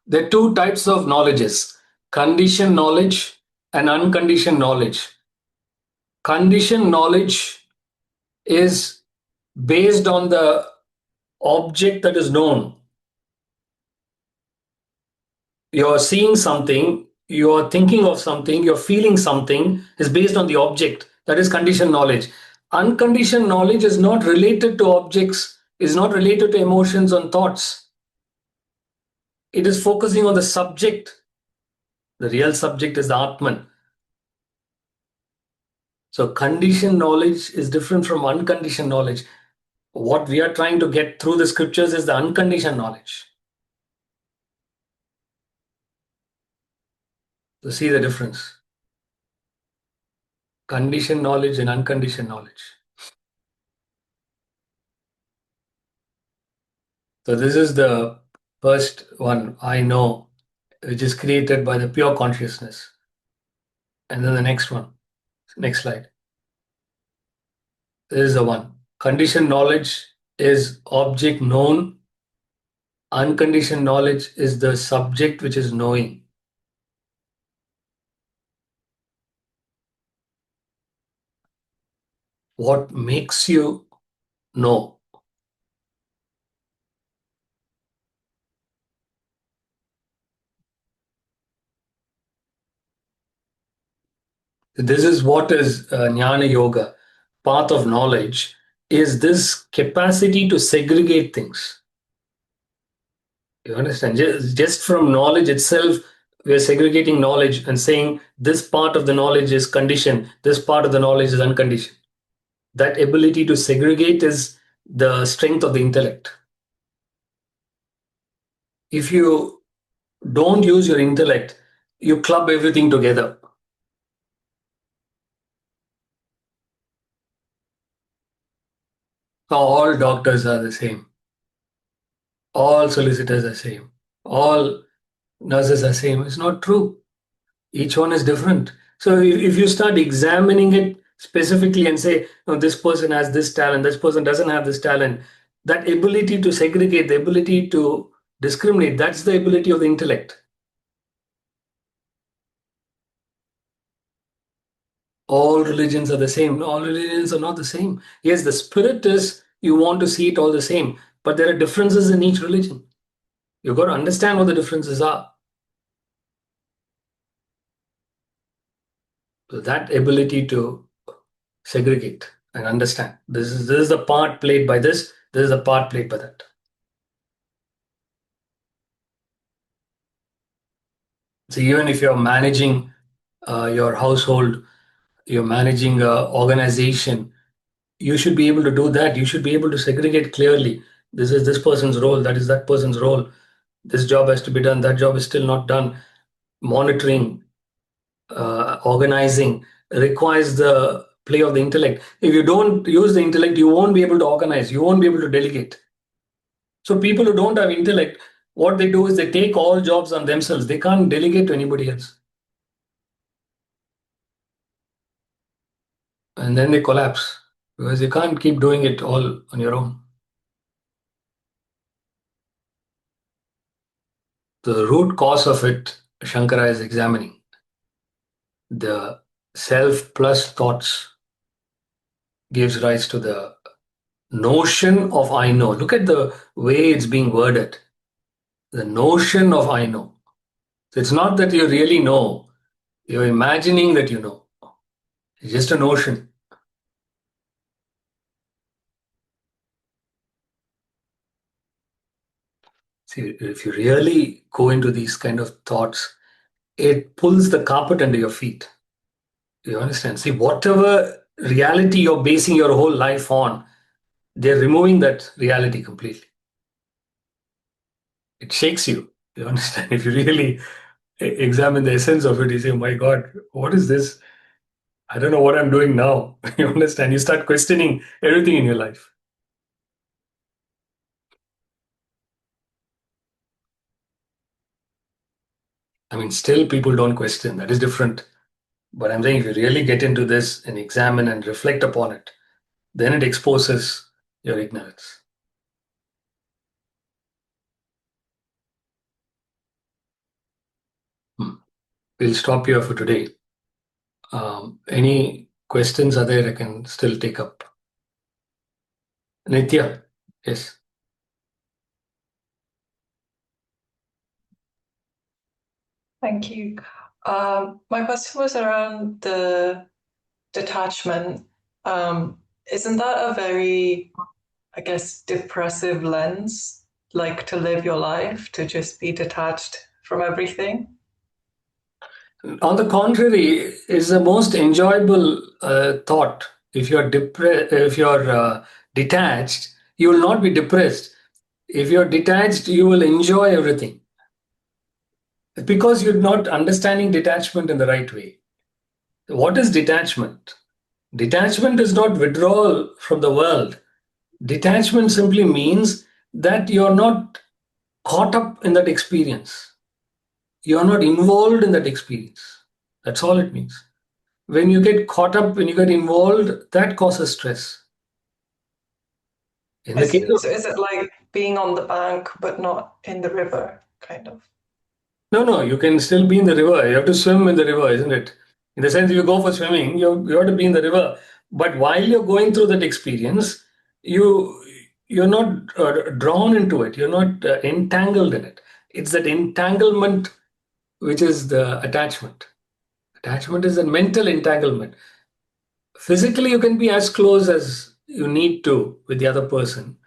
There are two types of knowledges: conditioned knowledge and unconditioned knowledge. Conditioned knowledge is based on the object that is known. You're seeing something, you're thinking of something, you're feeling something is based on the object. That is conditioned knowledge. Unconditioned knowledge is not related to objects, is not related to emotions and thoughts. It is focusing on the subject. The real subject is the Atman. So conditioned knowledge is different from unconditioned knowledge. What we are trying to get through the scriptures is the unconditioned knowledge. To see the difference. Conditioned knowledge and unconditioned knowledge. So this is the first one, I know, which is created by the pure consciousness. And then the next one, next slide. This is the one. Conditioned knowledge is object known. Unconditioned knowledge is the subject which is knowing. What makes you know? This is what is Jnana Yoga, path of knowledge, is this capacity to segregate things. You understand? Just from knowledge itself, we are segregating knowledge and saying this part of the knowledge is conditioned, this part of the knowledge is unconditioned. That ability to segregate is the strength of the intellect. If you don't use your intellect, you club everything together. All doctors are the same. All solicitors are the same. All nurses are the same. It's not true. Each one is different. So if you start examining it specifically and say, no, this person has this talent, this person doesn't have this talent, that ability to segregate, the ability to discriminate, that's the ability of the intellect. All religions are the same. All religions are not the same. Yes, the spirit is, you want to see it all the same, but there are differences in each religion. You've got to understand what the differences are. So that ability to segregate and understand. This is the part played by this is the part played by that. So even if you're managing your household, you're managing an organization, you should be able to do that. You should be able to segregate clearly. This is this person's role, that is that person's role. This job has to be done, that job is still not done. Monitoring, organizing requires the play of the intellect. If you don't use the intellect, you won't be able to organize, you won't be able to delegate. So people who don't have intellect, what they do is they take all jobs on themselves. They can't delegate to anybody else. And then they collapse because you can't keep doing it all on your own. The root cause of it, Shankara is examining. The self plus thoughts gives rise to the notion of I know. Look at the way it's being worded. The notion of I know. So it's not that you really know. You're imagining that you know. It's just a notion. See, if you really go into these kind of thoughts, it pulls the carpet under your feet. You understand? See, whatever reality you're basing your whole life on, they're removing that reality completely. It shakes you. You understand? If you really examine the essence of it, you say, my God, what is this? I don't know what I'm doing now. You understand? You start questioning everything in your life. I mean, still people don't question. That is different. But I'm saying if you really get into this and examine and reflect upon it, then it exposes your ignorance. We'll stop here for today. Any questions are there I can still take up? Nitya, yes. Thank you. My question was around the detachment. Isn't that a very, I guess, depressive lens, like to live your life, to just be detached from everything? On the contrary, is the most enjoyable thought. If you're detached, you will not be depressed. If you're detached, you will enjoy everything because you're not understanding detachment in the right way. What is detachment? Detachment is not withdrawal from the world. Detachment simply means that you're not caught up in that experience. You're not involved in that experience. That's all it means. When you get caught up, when you get involved, that causes stress. In the case of, So is it like being on the bank but not in the river, kind of? no, you can still be in the river. You have to swim in the river, isn't it? In the sense, if you go for swimming, you have to be in the river. But while you're going through that experience, you're not drawn into it. You're not entangled in it. It's that entanglement which is the attachment. Attachment is a mental entanglement. Physically, you can be as close as you need to with the other person.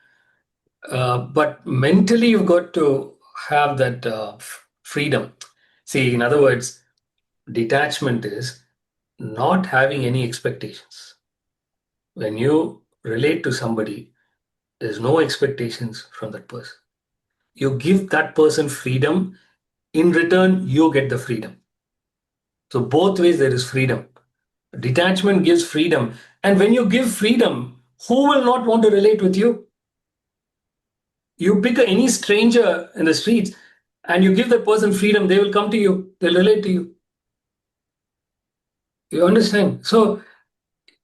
But mentally, you've got to have that freedom. See, in other words, detachment is not having any expectations. When you relate to somebody, there's no expectations from that person. You give that person freedom. In return, you get the freedom. So both ways there is freedom. Detachment gives freedom. And when you give freedom, who will not want to relate with you? You pick any stranger in the streets and you give that person freedom, they will come to you, they'll relate to you. You understand? So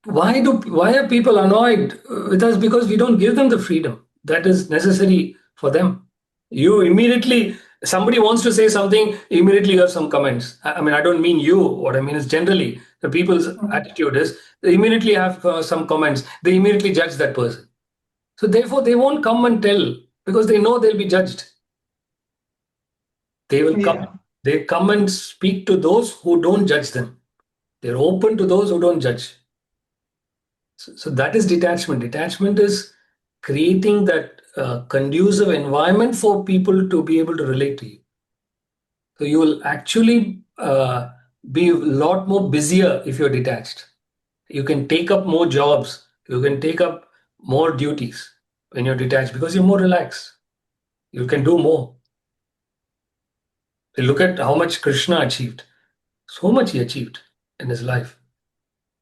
why are people annoyed with us? Because we don't give them the freedom that is necessary for them. You immediately, somebody wants to say something, immediately you have some comments. I mean, I don't mean you. What I mean is generally the people's attitude is they immediately have some comments. They immediately judge that person. So therefore, they won't come and tell because they know they'll be judged. They will come. Yeah. They come and speak to those who don't judge them. They're open to those who don't judge. So that is detachment. Detachment is creating that conducive environment for people to be able to relate to you. So you will actually be a lot more busier if you're detached. You can take up more jobs. You can take up more duties when you're detached because you're more relaxed. You can do more. Look at how much Krishna achieved. So much he achieved in his life.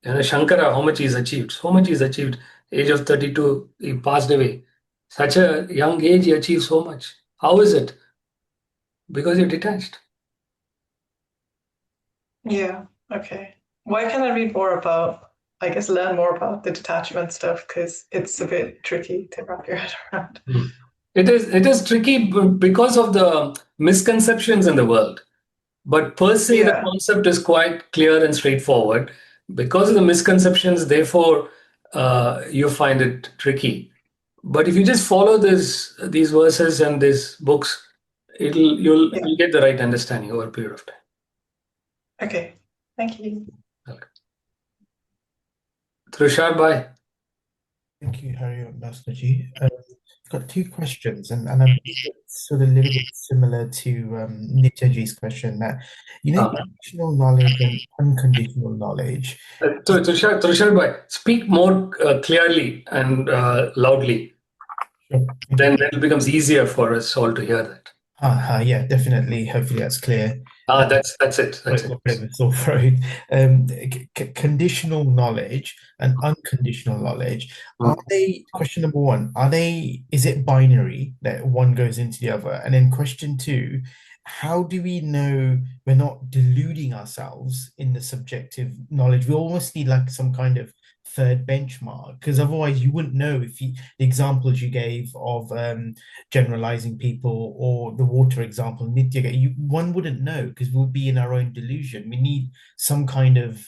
Shankara, how much he's achieved. So much he's achieved. Age of 32, he passed away. Such a young age, he achieved so much. How is it? Because you're detached. Yeah. Okay. Why can't I read more about, I guess, learn more about the detachment stuff? Because it's a bit tricky to wrap your head around. It is tricky because of the misconceptions in the world. But per se, the Yeah. concept is quite clear and straightforward. Because of the misconceptions, therefore, you find it tricky. But if you just follow these verses and these books, you'll get the right understanding over a period of time. Okay. Thank you. Okay. Tushar, bye. Thank you, Harry and Bhaskarji. I've got two questions, and I believe it's sort of a little bit similar to Nityaji's question that, conditional knowledge and unconditional knowledge. So, Tushar, bye. Speak more clearly and loudly. Sure. Then it becomes easier for us all to hear that. Yeah, definitely. Hopefully that's clear. That's it. That's it. Whatever, sore throat. Conditional knowledge and unconditional knowledge, are they, question number one, is it binary that one goes into the other? And then question two, how do we know we're not deluding ourselves in the subjective knowledge? We almost need like some kind of third benchmark, because otherwise you wouldn't know. If the examples you gave of generalizing people, or the water example Nitya, one wouldn't know, because we'll be in our own delusion. We need some kind of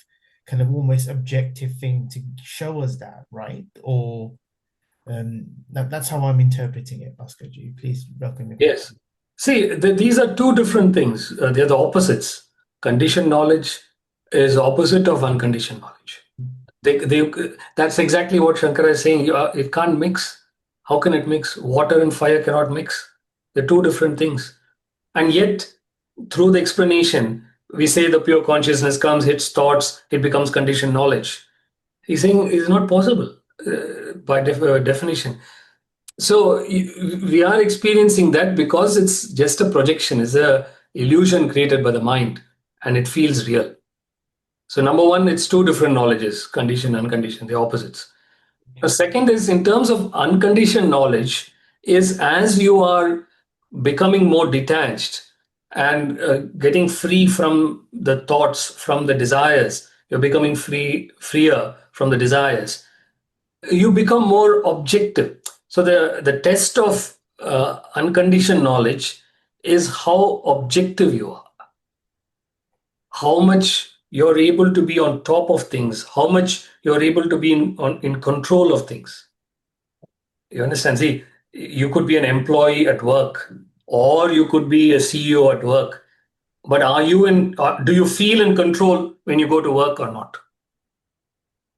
almost objective thing to show us that, right? Or that's how I'm interpreting it. Bhaskarji, please welcome me. Yes. See, these are two different things. They're the opposites. Conditioned knowledge is opposite of unconditioned knowledge. That's exactly what Shankara is saying. It can't mix. How can it mix? Water and fire cannot mix. They're two different things. And yet, through the explanation, we say the pure consciousness comes, hits thoughts, it becomes conditioned knowledge. He's saying it's not possible by definition. So we are experiencing that because it's just a projection, it's a illusion created by the mind, and it feels real. So number one, it's two different knowledges, conditioned, unconditioned, the opposites. The second is, in terms of unconditioned knowledge, is as you are becoming more detached and getting free from the thoughts, from the desires, you're becoming freer from the desires, you become more objective. So the test of unconditioned knowledge is how objective you are, how much you're able to be on top of things, how much you're able to be in control of things. You understand? See, you could be an employee at work, or you could be a CEO at work, but do you feel in control when you go to work or not?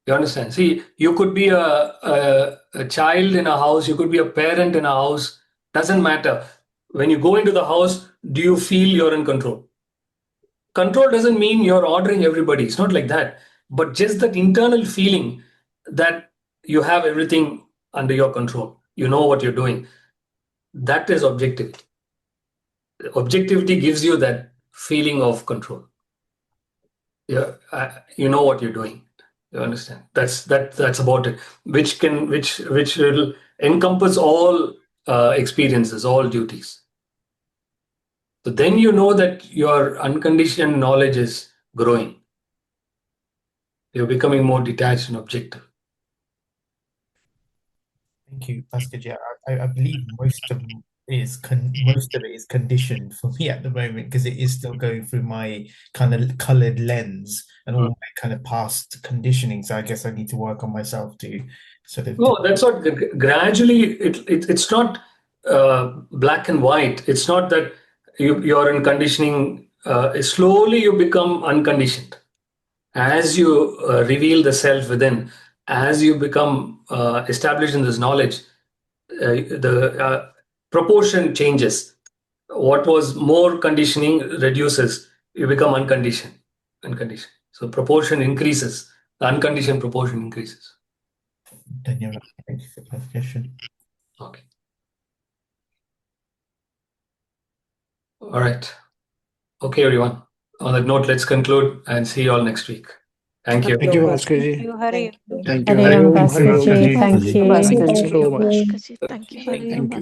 You understand? See, you could be a child in a house, you could be a parent in a house, doesn't matter. When you go into the house, do you feel you're in control? Control doesn't mean you're ordering everybody. It's not like that. But just that internal feeling that you have everything under your control. You know what you're doing. That is objectivity. Objectivity gives you that feeling of control. Yeah, you know what you're doing. You understand? That's about it. Which will encompass all experiences, all duties. So then you know that your unconditioned knowledge is growing. You're becoming more detached and objective. Thank you, Bhaskarji. I believe most of it is conditioned for me at the moment, because it is still going through my kind of colored lens and all my kind of past conditioning. So I guess I need to work on myself to sort of. No, that's what gradually it's not black and white. It's not that you're in conditioning. Slowly you become unconditioned as you reveal the self within. As you become established in this knowledge, the proportion changes. What was more conditioning reduces. You become unconditioned. So proportion increases. The unconditioned proportion increases. Thank you for the clarification. Okay. All right. Okay, everyone. On that note, let's conclude and see you all next week. Thank you. Thank you, Bhaskarji. Hari. Thank you. Hari Om Hari Om, Bhaskarji. Bhaskarji. Thank you. Thank you so much. Thank you. Thank you.